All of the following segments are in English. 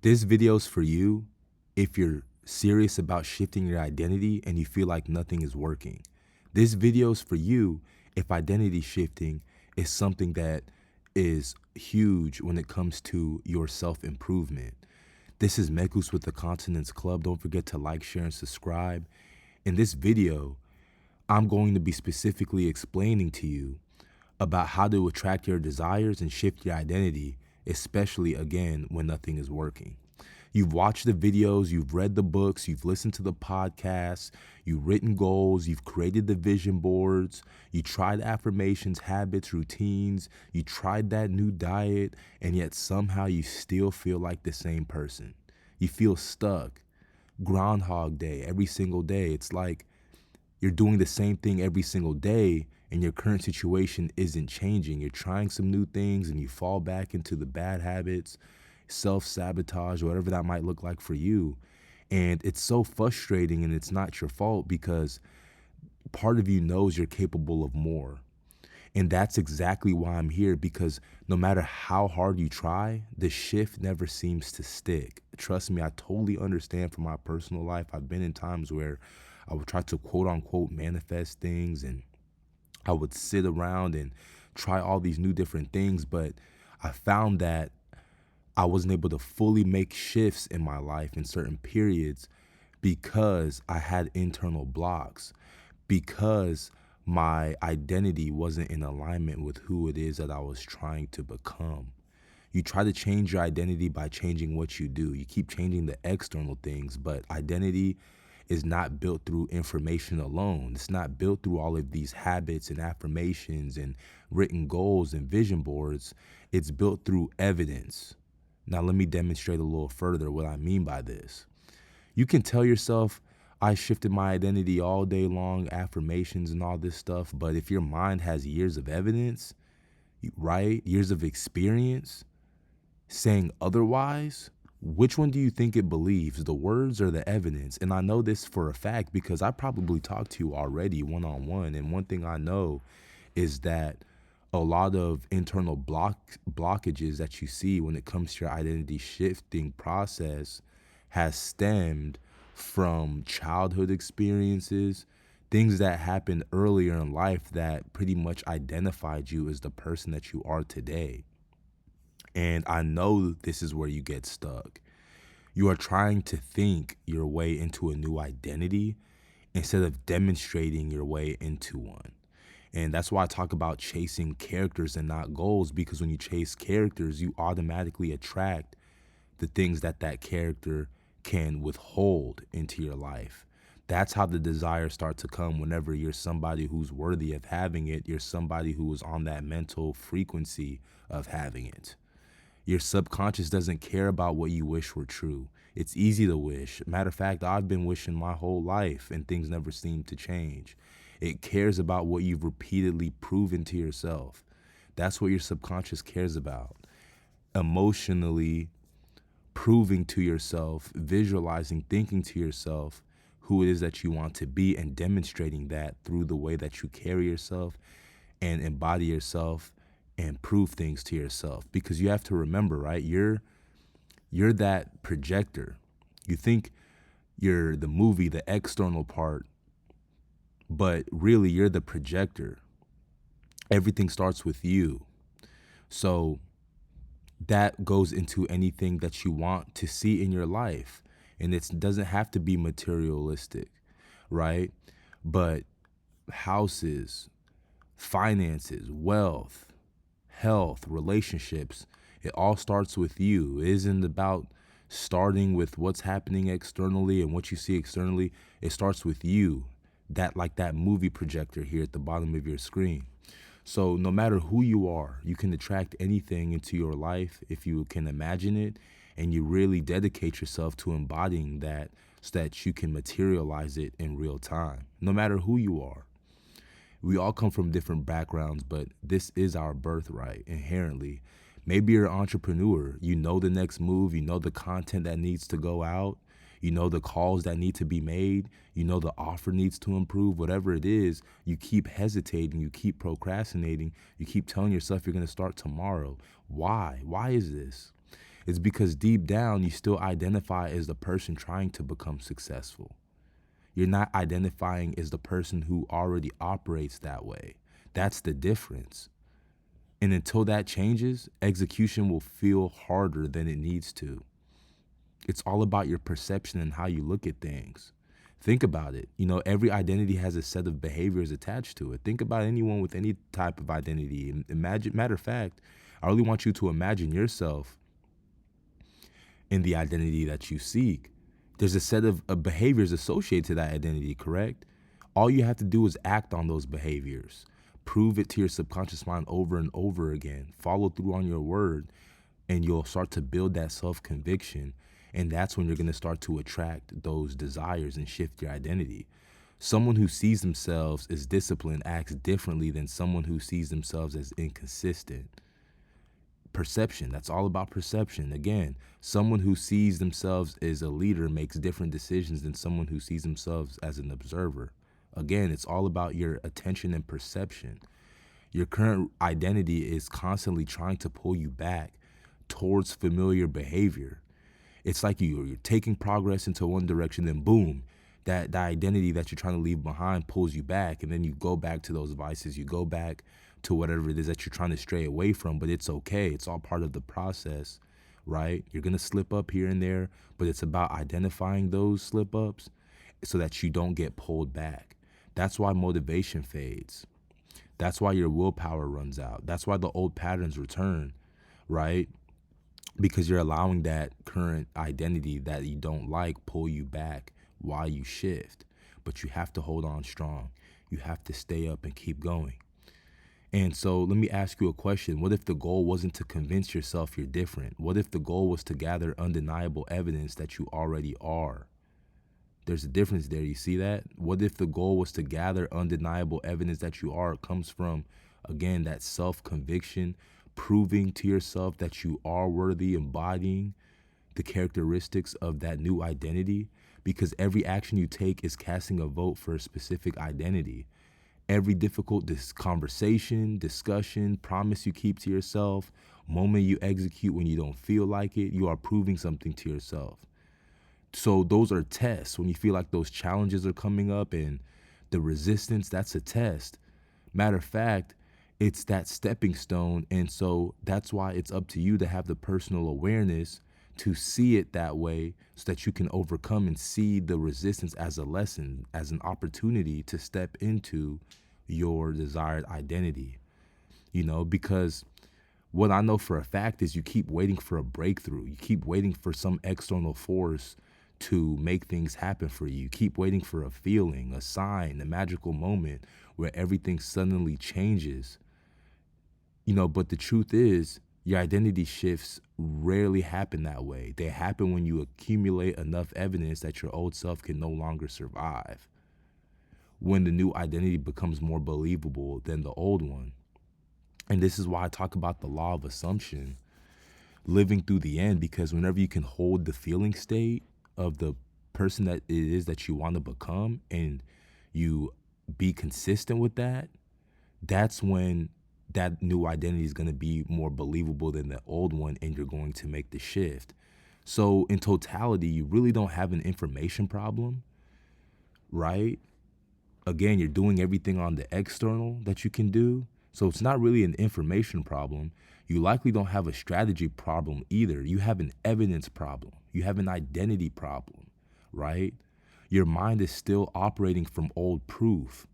This video's for you if you're serious about shifting your identity and you feel like nothing is working. This video's for you if identity shifting is something that is huge when it comes to your self-improvement. This is Mekus with the Continence Club. Don't forget to like, share, and subscribe. In this video, I'm going to be specifically explaining to you about how to attract your desires and shift your identity, especially again when nothing is working. You've watched the videos, you've read the books, you've listened to the podcasts, you've written goals, you've created the vision boards, you tried affirmations, habits, routines, you tried that new diet, and yet somehow you still feel like the same person. You feel stuck. Groundhog Day, every single day. It's like you're doing the same thing every single day and your current situation isn't changing. You're trying some new things and you fall back into the bad habits, self-sabotage, whatever that might look like for you. And it's so frustrating, and it's not your fault because part of you knows you're capable of more. And that's exactly why I'm here, because no matter how hard you try, the shift never seems to stick. Trust me, I totally understand from my personal life. I've been in times where I would try to quote unquote manifest things, and I would sit around and try all these new different things, but I found that I wasn't able to fully make shifts in my life in certain periods because I had internal blocks, because my identity wasn't in alignment with who it is that I was trying to become. You try to change your identity by changing what you do. You keep changing the external things, but identity is not built through information alone. It's not built through all of these habits and affirmations and written goals and vision boards. It's built through evidence. Now, let me demonstrate a little further what I mean by this. You can tell yourself, I shifted my identity all day long, affirmations and all this stuff, but if your mind has years of evidence, right, years of experience saying otherwise, which one do you think it believes, the words or the evidence? And I know this for a fact because I probably talked to you already one-on-one, and one thing I know is that a lot of internal blockages that you see when it comes to your identity shifting process has stemmed from childhood experiences, things that happened earlier in life that pretty much identified you as the person that you are today. And I know this is where you get stuck. You are trying to think your way into a new identity instead of demonstrating your way into one. And that's why I talk about chasing characters and not goals, because when you chase characters, you automatically attract the things that that character can withhold into your life. That's how the desires start to come whenever you're somebody who's worthy of having it. You're somebody who is on that mental frequency of having it. Your subconscious doesn't care about what you wish were true. It's easy to wish. Matter of fact, I've been wishing my whole life and things never seem to change. It cares about what you've repeatedly proven to yourself. That's what your subconscious cares about. Emotionally proving to yourself, visualizing, thinking to yourself who it is that you want to be, and demonstrating that through the way that you carry yourself and embody yourself and prove things to yourself. Because you have to remember, right? You're that projector. You think you're the movie, the external part, but really you're the projector. Everything starts with you. So that goes into anything that you want to see in your life. And it doesn't have to be materialistic, right? But houses, finances, wealth, health, relationships, it all starts with you. It isn't about starting with what's happening externally and what you see externally. It starts with you, that like that movie projector here at the bottom of your screen. So no matter who you are, you can attract anything into your life if you can imagine it and you really dedicate yourself to embodying that so that you can materialize it in real time, no matter who you are. We all come from different backgrounds, but this is our birthright inherently. Maybe you're an entrepreneur. You know the next move. You know the content that needs to go out. You know the calls that need to be made. You know the offer needs to improve. Whatever it is, you keep hesitating. You keep procrastinating. You keep telling yourself you're going to start tomorrow. Why? Why is this? It's because deep down, you still identify as the person trying to become successful. You're not identifying as the person who already operates that way. That's the difference. And until that changes, execution will feel harder than it needs to. It's all about your perception and how you look at things. Think about it. You know, every identity has a set of behaviors attached to it. Think about anyone with any type of identity. Imagine, matter of fact, I really want you to imagine yourself in the identity that you seek. There's a set of behaviors associated to that identity, correct? All you have to do is act on those behaviors. Prove it to your subconscious mind over and over again. Follow through on your word, and you'll start to build that self-conviction. And that's when you're going to start to attract those desires and shift your identity. Someone who sees themselves as disciplined acts differently than someone who sees themselves as inconsistent. Perception, that's all about perception. Again, someone who sees themselves as a leader makes different decisions than someone who sees themselves as an observer. Again, it's all about your attention and perception. Your current identity is constantly trying to pull you back towards familiar behavior. It's like you're taking progress into one direction, then boom, that identity that you're trying to leave behind pulls you back, and then you go back to those vices. You go back to whatever it is that you're trying to stray away from, but it's okay. It's all part of the process, right? You're going to slip up here and there, but it's about identifying those slip ups so that you don't get pulled back. That's why motivation fades. That's why your willpower runs out. That's why the old patterns return, right? Because you're allowing that current identity that you don't like pull you back while you shift. But you have to hold on strong. You have to stay up and keep going. And so let me ask you a question. What if the goal wasn't to convince yourself you're different? What if the goal was to gather undeniable evidence that you already are? There's a difference there. You see that? What if the goal was to gather undeniable evidence that you are? It comes from, again, that self-conviction, proving to yourself that you are worthy, embodying the characteristics of that new identity. Because every action you take is casting a vote for a specific identity. Every difficult conversation, discussion, promise you keep to yourself, moment you execute when you don't feel like it, you are proving something to yourself. So those are tests. When you feel like those challenges are coming up and the resistance, that's a test. Matter of fact, it's that stepping stone. And so that's why it's up to you to have the personal awareness to see it that way so that you can overcome and see the resistance as a lesson, as an opportunity to step into your desired identity. You know, because what I know for a fact is you keep waiting for a breakthrough. You keep waiting for some external force to make things happen for you. You keep waiting for a feeling, a sign, a magical moment where everything suddenly changes. You know, but the truth is, your identity shifts rarely happen that way. They happen when you accumulate enough evidence that your old self can no longer survive. When the new identity becomes more believable than the old one. And this is why I talk about the law of assumption, living through the end, because whenever you can hold the feeling state of the person that it is that you want to become and you be consistent with that, that's when that new identity is going to be more believable than the old one, and you're going to make the shift. So in totality, you really don't have an information problem, right? Again, you're doing everything on the external that you can do. So it's not really an information problem. You likely don't have a strategy problem either. You have an evidence problem. You have an identity problem, right? Your mind is still operating from old proof,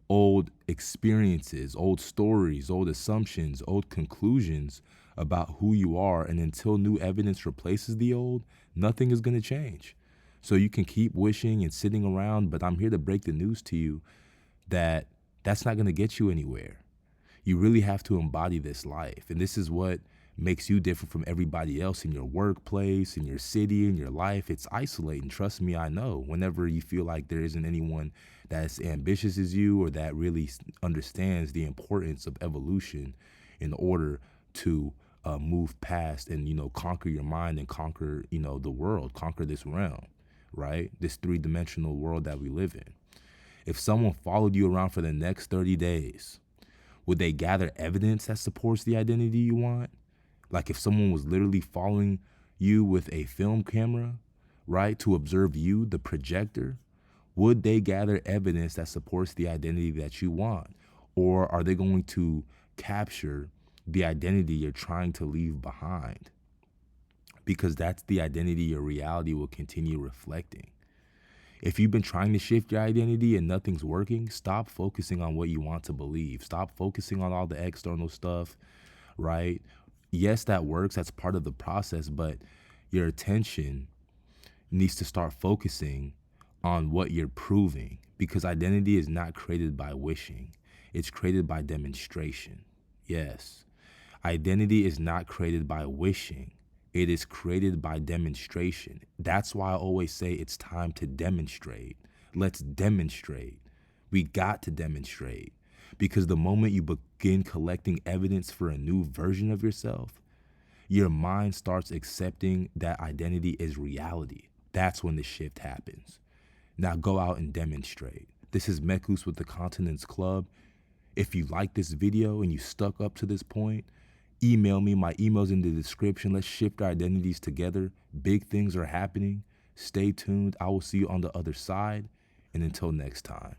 old experiences, old stories, old assumptions, old conclusions about who you are. And until new evidence replaces the old, nothing is going to change. So you can keep wishing and sitting around, but I'm here to break the news to you that that's not going to get you anywhere. You really have to embody this life. And this is what makes you different from everybody else in your workplace, in your city, in your life. It's isolating. Trust me, I know. Whenever you feel like there isn't anyone that's ambitious as you or that really understands the importance of evolution in order to move past and, you know, conquer your mind and conquer, you know, the world, conquer this realm, right? This three-dimensional world that we live in. If someone followed you around for the next 30 days, would they gather evidence that supports the identity you want? Like if someone was literally following you with a film camera, right, to observe you, the projector, would they gather evidence that supports the identity that you want? Or are they going to capture the identity you're trying to leave behind? Because that's the identity your reality will continue reflecting. If you've been trying to shift your identity and nothing's working, stop focusing on what you want to believe. Stop focusing on all the external stuff, right? Yes, that works. That's part of the process, but your attention needs to start focusing on what you're proving, because identity is not created by wishing. It's created by demonstration. Yes. Identity is not created by wishing. It is created by demonstration. That's why I always say it's time to demonstrate. Let's demonstrate. We got to demonstrate. Because the moment you begin collecting evidence for a new version of yourself, your mind starts accepting that identity is reality. That's when the shift happens. Now go out and demonstrate. This is Mekus with the Continence Club. If you like this video and you stuck up to this point, email me. My email's in the description. Let's shift our identities together. Big things are happening. Stay tuned. I will see you on the other side. And until next time.